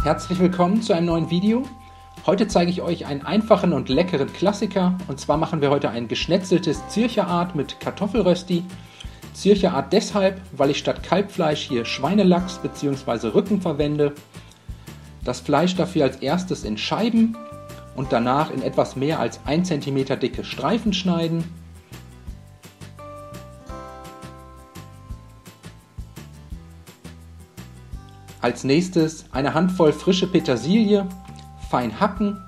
Herzlich willkommen zu einem neuen Video. Heute zeige ich euch einen einfachen und leckeren Klassiker. Und zwar machen wir heute ein geschnetzeltes Zürcher Art mit Kartoffelrösti. Zürcher Art deshalb, weil ich statt Kalbfleisch hier Schweinelachs bzw. Rücken verwende. Das Fleisch dafür als erstes in Scheiben und danach in etwas mehr als 1 cm dicke Streifen schneiden. Als nächstes eine Handvoll frische Petersilie fein hacken,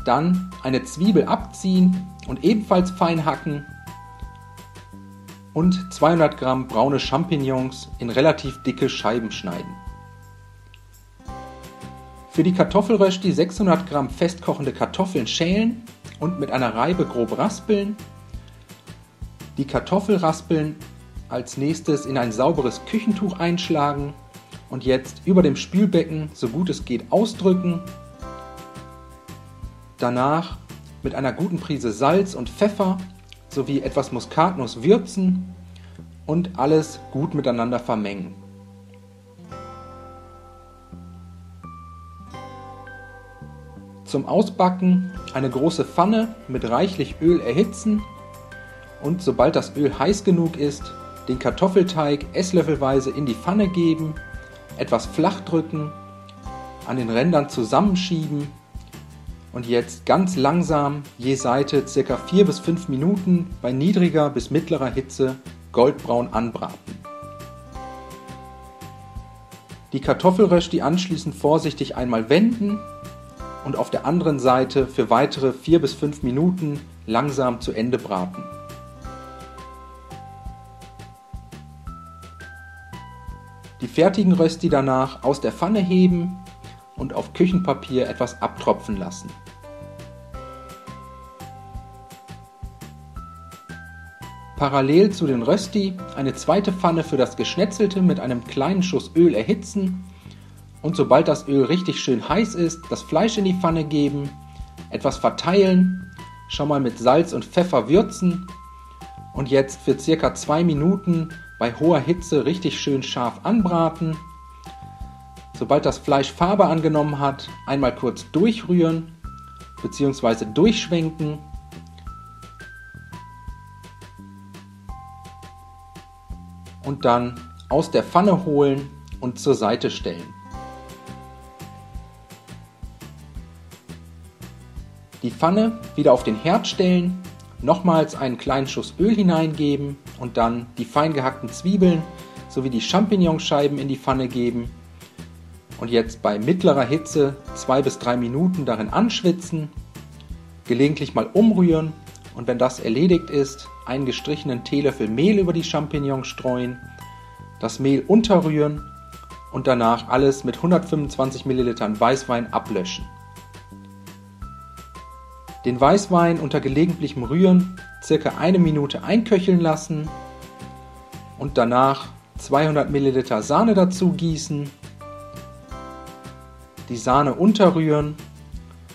dann eine Zwiebel abziehen und ebenfalls fein hacken und 200 Gramm braune Champignons in relativ dicke Scheiben schneiden. Für die Kartoffelrösti 600 Gramm festkochende Kartoffeln schälen und mit einer Reibe grob raspeln. Die Kartoffelraspeln als nächstes in ein sauberes Küchentuch einschlagen und jetzt über dem Spülbecken so gut es geht ausdrücken. Danach mit einer guten Prise Salz und Pfeffer sowie etwas Muskatnuss würzen und alles gut miteinander vermengen. Zum Ausbacken eine große Pfanne mit reichlich Öl erhitzen und sobald das Öl heiß genug ist, den Kartoffelteig esslöffelweise in die Pfanne geben, etwas flach drücken, an den Rändern zusammenschieben und jetzt ganz langsam je Seite ca. 4 bis 5 Minuten bei niedriger bis mittlerer Hitze goldbraun anbraten. Die Kartoffelrösti anschließend vorsichtig einmal wenden und auf der anderen Seite für weitere 4 bis 5 Minuten langsam zu Ende braten. Die fertigen Rösti danach aus der Pfanne heben und auf Küchenpapier etwas abtropfen lassen. Parallel zu den Rösti eine zweite Pfanne für das Geschnetzelte mit einem kleinen Schuss Öl erhitzen und sobald das Öl richtig schön heiß ist, das Fleisch in die Pfanne geben, etwas verteilen, schon mal mit Salz und Pfeffer würzen und jetzt für ca. 2 Minuten bei hoher Hitze richtig schön scharf anbraten. Sobald das Fleisch Farbe angenommen hat, einmal kurz durchrühren bzw. durchschwenken. Und dann aus der Pfanne holen und zur Seite stellen. Die Pfanne wieder auf den Herd stellen, nochmals einen kleinen Schuss Öl hineingeben und dann die fein gehackten Zwiebeln sowie die Champignonscheiben in die Pfanne geben und jetzt bei mittlerer Hitze 2 bis 3 Minuten darin anschwitzen, gelegentlich mal umrühren und wenn das erledigt ist, einen gestrichenen Teelöffel Mehl über die Champignons streuen, das Mehl unterrühren und danach alles mit 125 ml Weißwein ablöschen. Den Weißwein unter gelegentlichem Rühren ca. 1 Minute einköcheln lassen und danach 200 ml Sahne dazu gießen, die Sahne unterrühren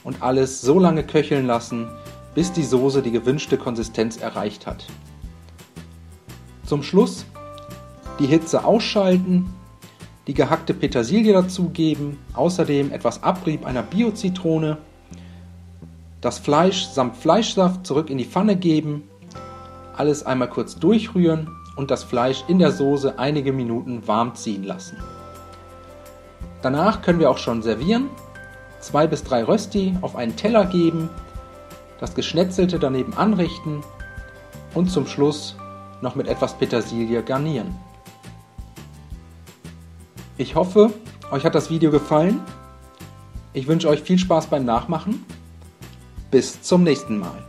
und alles so lange köcheln lassen, bis die Soße die gewünschte Konsistenz erreicht hat. Zum Schluss die Hitze ausschalten, die gehackte Petersilie dazugeben, außerdem etwas Abrieb einer Bio-Zitrone, das Fleisch samt Fleischsaft zurück in die Pfanne geben, alles einmal kurz durchrühren und das Fleisch in der Soße einige Minuten warm ziehen lassen. Danach können wir auch schon servieren, 2 bis 3 Rösti auf einen Teller geben, das Geschnetzelte daneben anrichten und zum Schluss noch mit etwas Petersilie garnieren. Ich hoffe, euch hat das Video gefallen. Ich wünsche euch viel Spaß beim Nachmachen. Bis zum nächsten Mal.